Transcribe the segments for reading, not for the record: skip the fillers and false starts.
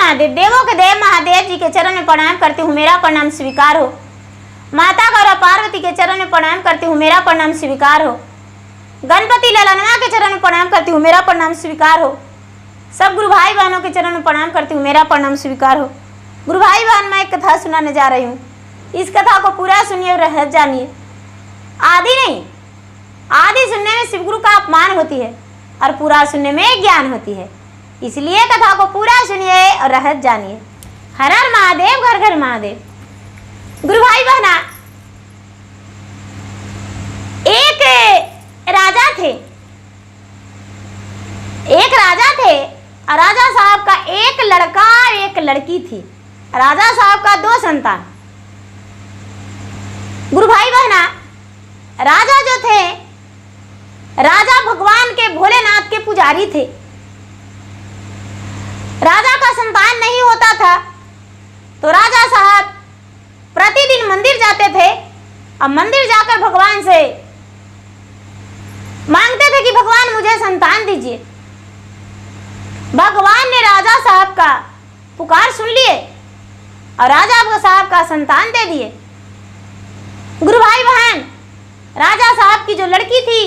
महादेव, देवों के देव महादेव जी के चरण में प्रणाम करती हूँ, मेरा प्रणाम स्वीकार हो। माता गौरा पार्वती के चरण में प्रणाम करती हूँ, मेरा प्रणाम स्वीकार हो। गणपति ललनवा के चरण में प्रणाम करती हूँ, मेरा प्रणाम स्वीकार हो। सब गुरु भाई बहनों के चरण में प्रणाम करती हूँ, मेरा प्रणाम स्वीकार हो। गुरु भाई बहन, मैं एक कथा सुनाने जा रही हूँ। इस कथा को पूरा सुनिए और रहस्य जानिए। आदि नहीं, आदि सुनने में शिव गुरु का अपमान होती है और पूरा सुनने में ज्ञान होती है। इसलिए कथा को पूरा सुनिए और रहस्य जानिए। हर हर महादेव, घर घर महादेव। गुरु भाई बहना, एक राजा थे, एक राजा थे। राजा साहब का एक लड़का और एक लड़की थी। राजा साहब का 2 संतान। गुरु भाई बहना, राजा जो थे, राजा भगवान के भोलेनाथ के पुजारी थे। राजा का संतान नहीं होता था तो राजा साहब प्रतिदिन मंदिर जाते थे और मंदिर जाकर भगवान से मांगते थे कि भगवान मुझे संतान दीजिए। भगवान ने राजा साहब का पुकार सुन लिए और राजा साहब का संतान दे दिए। गुरु भाई बहन, राजा साहब की जो लड़की थी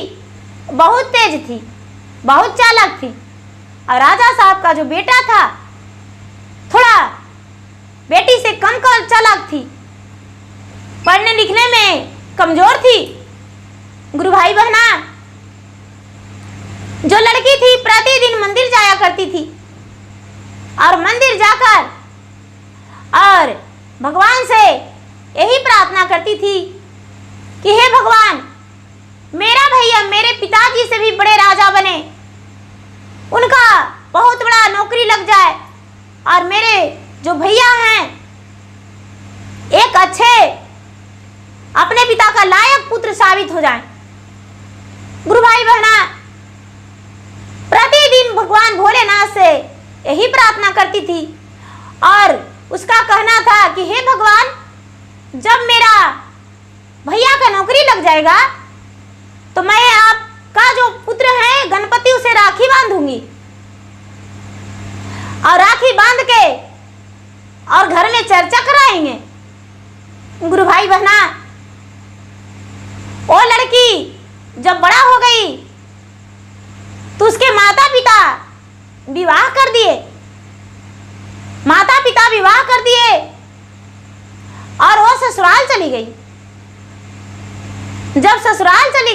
बहुत तेज थी, बहुत चालाक थी। और राजा साहब का जो बेटा था थोड़ा बेटी से कम चालाक थी, पढ़ने लिखने में कमजोर थी। गुरु भाई बहना, जो लड़की थी प्रतिदिन मंदिर जाया करती थी और मंदिर जाकर और भगवान से यही प्रार्थना करती थी कि हे भगवान, मेरा भैया मेरे पिताजी से भी बड़े राजा बने, उनका बहुत बड़ा नौकरी लग जाए और मेरे जो भैया हैं एक अच्छे अपने पिता का लायक पुत्र साबित हो जाएं। गुरु भाई बहना, प्रतिदिन भगवान भोलेनाथ से यही प्रार्थना करती थी और उसका कहना था कि हे भगवान, जब मेरा भैया का नौकरी लग जाएगा तो मैं आपका जो पुत्र है गणपति, उसे राखी बांधूंगी और राखी बांध के और घर में चर्चा कराएंगे। गुरु भाई बहना, वो लड़की जब बड़ा हो गई तो उसके माता पिता विवाह कर दिए। माता पिता विवाह कर दिए और वो ससुराल चली गई। जब ससुराल चली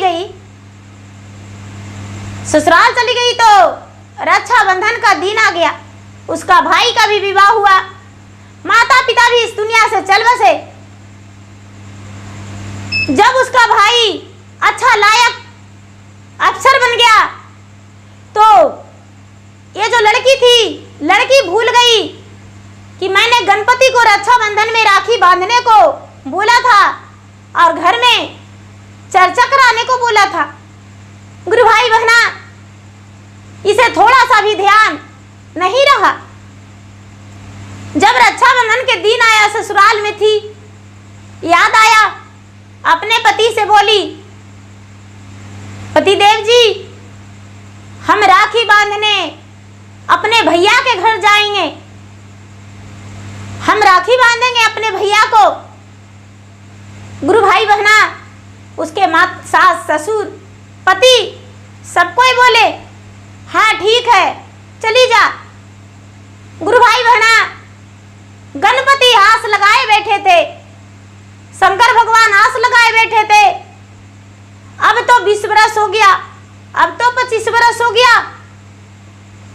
गई तो रक्षाबंधन का दिन आ गया। उसका भाई का भी विवाह हुआ। माता पिता भी इस दुनिया से चल बसे। जब उसका भाई अच्छा लायक अफसर बन गया तो ये जो लड़की थी, लड़की भूल गई कि मैंने गणपति को रक्षाबंधन में राखी बांधने को बोला था और घर में चर्चा कराने को बोला था। गुरु भाई बहना, इसे थोड़ा सा भी ध्यान नहीं रहा। जब रक्षाबंधन के दिन आया, ससुराल में थी, याद आया, अपने पति से बोली, पति देव जी, हम राखी बांधने अपने भैया के घर जाएंगे, हम राखी बांधेंगे अपने भैया को। गुरु भाई बहना, उसके माँ, सास, ससुर, पति सबको ही बोले हाँ ठीक है, चली जा। गुरु भाई बहना, गणपति आस लगाए बैठे थे, शंकर भगवान आस लगाए बैठे थे। अब तो 20 बरस हो गया, अब तो 25 बरस हो गया,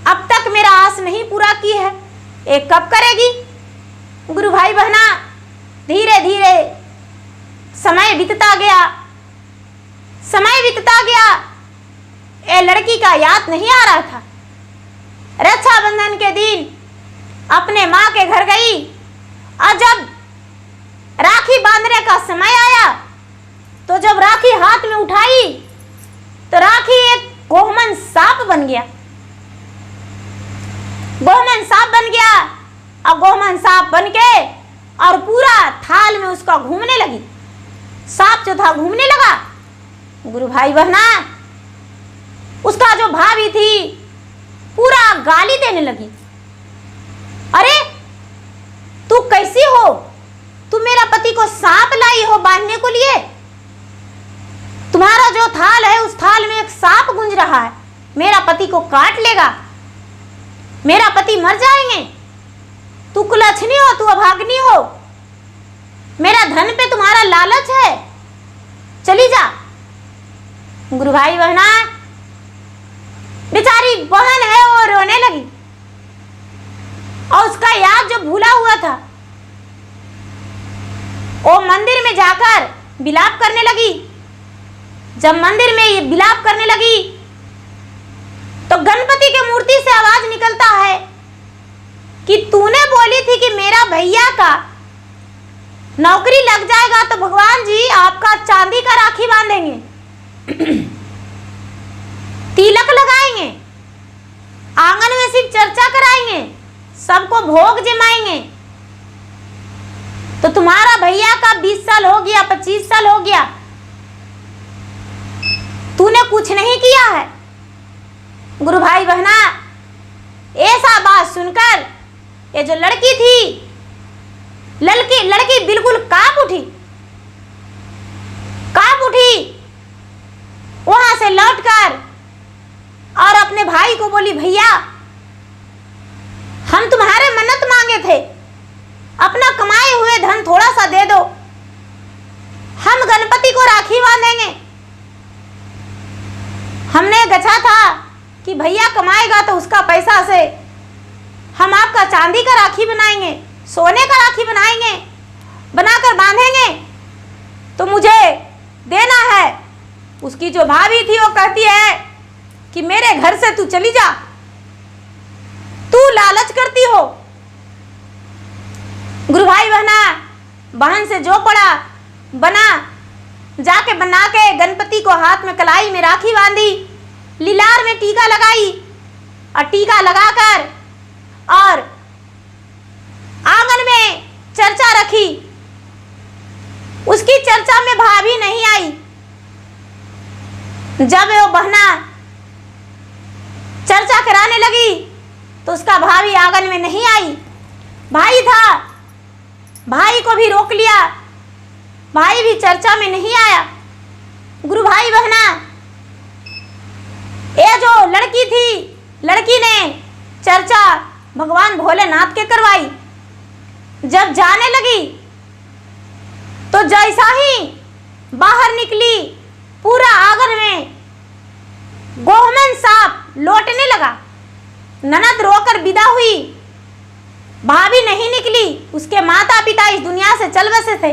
अब तक मेरा आस नहीं पूरा की है, ये कब करेगी। गुरु भाई बहना, धीरे धीरे समय बीतता गया, समय बीतता गया। ये लड़की का याद नहीं आ रहा था। रक्षाबंधन के दिन अपने माँ के घर गई और जब राखी बांधने का समय आया तो जब राखी हाथ में उठाई तो राखी एक गोहमन सांप बन गया। गोहमन सांप बन गया और गोहमन सांप बन के और पूरा थाल में उसका घूमने लगी। सांप जो था घूमने लगा। गुरु भाई बहना, उसका जो भाभी थी पूरा गाली देने लगी। अरे हो? तुम मेरा पति को सांप लाई हो बांधने को लिए? तुम्हारा जो थाल है उस थाल में एक सांप गूंज रहा है, मेरा पति को काट लेगा, मेरा पति मर जाएंगे। तू कुलच्छनी हो, तू अभागनी हो, मेरा धन पे तुम्हारा लालच है, चली जा। गुरु भाई बहना, बेचारी बहन है वो रोने लगी और उसका याद जो भूला हुआ था वो मंदिर में जाकर विलाप करने लगी। जब मंदिर में ये विलाप करने लगी तो गणपति की मूर्ति से आवाज निकलता है कि तूने बोली थी कि मेरा भैया का नौकरी लग जाएगा तो भगवान जी आपका चांदी का राखी बांधेंगे, तिलक लगाएंगे, आंगन में सिर्फ चर्चा कराएंगे, सबको भोग जमाएंगे। तो तुम्हारा भैया का 20 साल हो गया, 25 साल हो गया, तूने कुछ नहीं किया है। गुरु भाई बहना, ऐसा बात सुनकर ये जो लड़की थी, लड़की बिल्कुल कांप उठी। वहां से लौटकर और अपने भाई को बोली, भैया हम तुम्हारे मन्नत मांगे थे, अपना कमाए हुए धन थोड़ा सा दे दो, हम गणपति को राखी बांधेंगे। हमने गछा था कि भैया कमाएगा तो उसका पैसा से हम आपका चांदी का राखी बनाएंगे, सोने का राखी बनाएंगे, बनाकर बांधेंगे, तो मुझे देना है। उसकी जो भाभी थी वो कहती है कि मेरे घर से तू चली जा, तू लालच करती हो। गुरु भाई बहना, बहन से जो पड़ा बना, जाके बना के गणपति को हाथ में कलाई में राखी बांधी, लीलार में टीका लगाई और टीका लगाकर और आंगन में चर्चा रखी। उसकी चर्चा में भाभी नहीं आई। जब वो बहना चर्चा कराने लगी तो उसका भाभी आंगन में नहीं आई। भाई था, भाई को भी रोक लिया, भाई भी चर्चा में नहीं आया। गुरु भाई बहना, ये जो लड़की थी, लड़की ने चर्चा भगवान भोलेनाथ के करवाई। जब जाने लगी तो जैसा ही बाहर निकली, पूरा आंगन में गोहमन सांप लौटने लगा। ननद रोकर विदा हुई, भाभी नहीं निकली, उसके माता पिता इस दुनिया से चल बसे थे।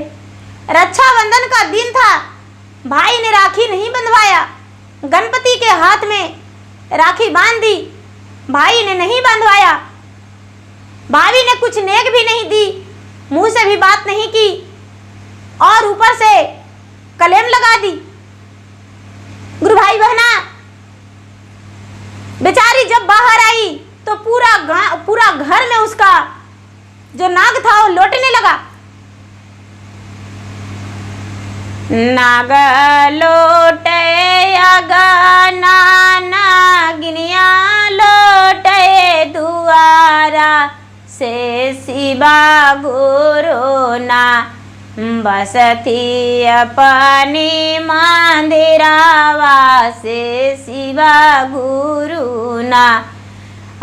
रक्षाबंधन का दिन था, भाई ने राखी नहीं बंधवाया, गणपति के हाथ में राखी बांध दी, भाई ने नहीं बंधवाया। भाभी ने कुछ नेक भी नहीं दी, मुंह से भी बात नहीं की और ऊपर से कलेम लगा दी। गुरु भाई बहना, बेचारी जब बाहर आई तो पूरा घर में उसका जो नाग था वो लौटने लगा। नाग लोटे अगना, नागिनिया लोटे दुआरा, से शिवा गुरु ना बसती अपनी मंदिरावा, से शिवा गुरु ना।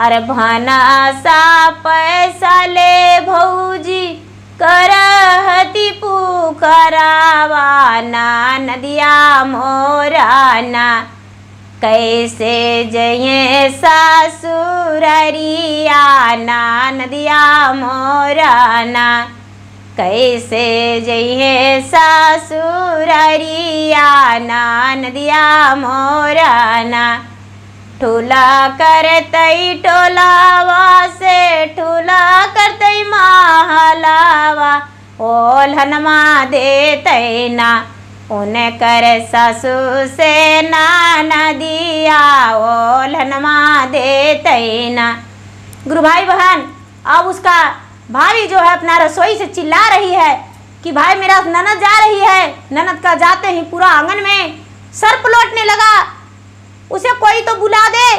अरे भना सा पैसा ले भौजी, करहती पुकरावा, ना नदिया मोराना, कैसे जये सासुररिया, ना नदिया मोराना, कैसे जये सासुररिया, ना नदिया मोराना। ठूला करतई टोलावा से, ठूला करतई महलावा, ओल्हनमा देतई ना, उन्हें कर ससु से ना नदिया, ओल्हनमा देतई ना। गुरु भाई बहन, अब उसका भाभी जो है अपना रसोई से चिल्ला रही है कि भाई मेरा ननद जा रही है। ननद का जाते ही पूरा आंगन में सर्प लौटने लगा, उसे कोई तो बुला दे।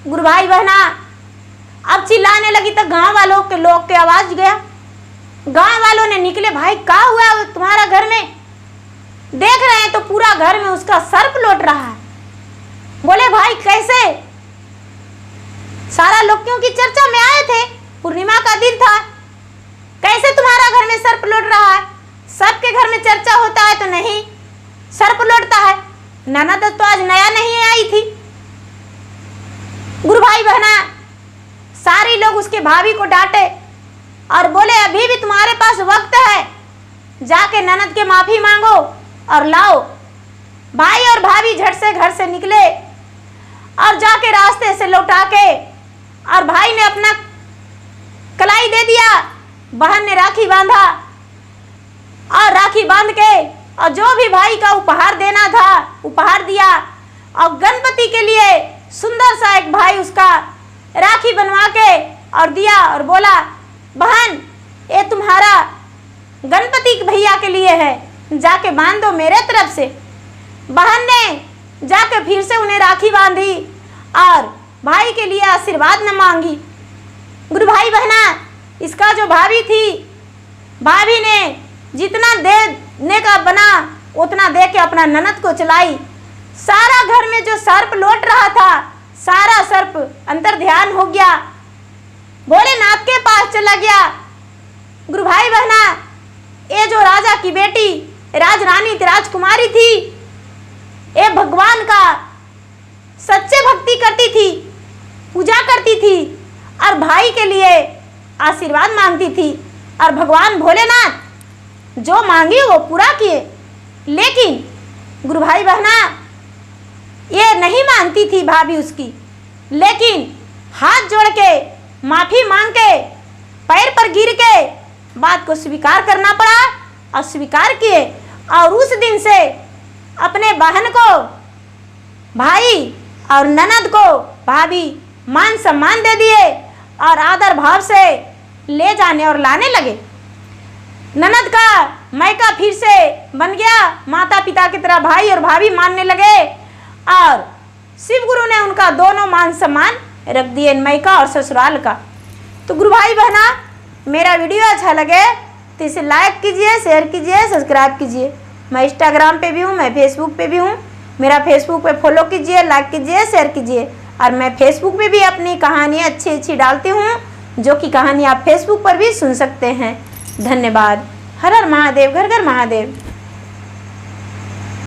गुरु भाई बहना अब चिल्लाने लगी तो गांव वालों के लोग के आवाज गया गांव वालों ने निकले, भाई क्या हुआ तुम्हारा घर में? देख रहे हैं तो पूरा घर में उसका सर्प लौट रहा है। बोले भाई कैसे? सारा लोग क्योंकि चर्चा में आए थे, पूर्णिमा का दिन था, कैसे तुम्हारा घर में सर्प लौट रहा है? सबके घर में चर्चा होता है तो नहीं सर्प लौटता है। ननद तो आज नया नहीं आई थी। गुरु भाई बहना सारे लोग उसके भाभी को डांटे और बोले अभी भी तुम्हारे पास वक्त है, जाके ननद के माफी मांगो और लाओ। भाई और भाभी झट से घर से निकले और जाके रास्ते से लौटा के, और भाई ने अपना कलाई दे दिया, बहन ने राखी बांधा और राखी बांध के और जो भी भाई का उपहार देना था उपहार दिया। और गणपति के लिए सुंदर सा एक भाई उसका राखी बनवा के और दिया और बोला बहन ये तुम्हारा गणपति भैया के लिए है, जाके बांध दो मेरे तरफ से। बहन ने जाके फिर से उन्हें राखी बांधी और भाई के लिए आशीर्वाद न मांगी। गुरु भाई बहना इसका जो भाभी थी, भाभी ने जितना देने का बना उतना दे के अपना ननद को चलाई। सारा घर में जो सर्प लौट रहा था सारा सर्प अंतर ध्यान हो गया, भोलेनाथ के पास चला गया। गुरु भाई बहना ये जो राजा की बेटी राजरानी राजकुमारी थी, ये भगवान का सच्चे भक्ति करती थी, पूजा करती थी और भाई के लिए आशीर्वाद मांगती थी। और भगवान भोलेनाथ जो मांगी वो पूरा किए। लेकिन गुरु भाई बहना ये नहीं मानती थी भाभी उसकी, लेकिन हाथ जोड़ के माफी मांग के पैर पर गिर के बात को स्वीकार करना पड़ा और स्वीकार किए। और उस दिन से अपने बहन को भाई और ननद को भाभी मान सम्मान दे दिए और आदर भाव से ले जाने और लाने लगे। ननद का मायका फिर से बन गया, माता पिता की तरह भाई और भाभी मानने लगे और शिव गुरु ने उनका दोनों मान सम्मान रख दिए, मायका और ससुराल का। तो गुरु भाई बहना मेरा वीडियो अच्छा लगे तो इसे लाइक कीजिए, शेयर कीजिए, सब्सक्राइब कीजिए। मैं इंस्टाग्राम पे भी हूँ, मैं फेसबुक पे भी हूँ, मेरा फेसबुक पे फॉलो कीजिए, लाइक कीजिए, शेयर कीजिए। और मैं फेसबुक पे भी अपनी कहानियाँ अच्छी अच्छी डालती हूँ, जो कि कहानी आप फेसबुक पर भी सुन सकते हैं। धन्यवाद। हर हर महादेव, घर घर महादेव।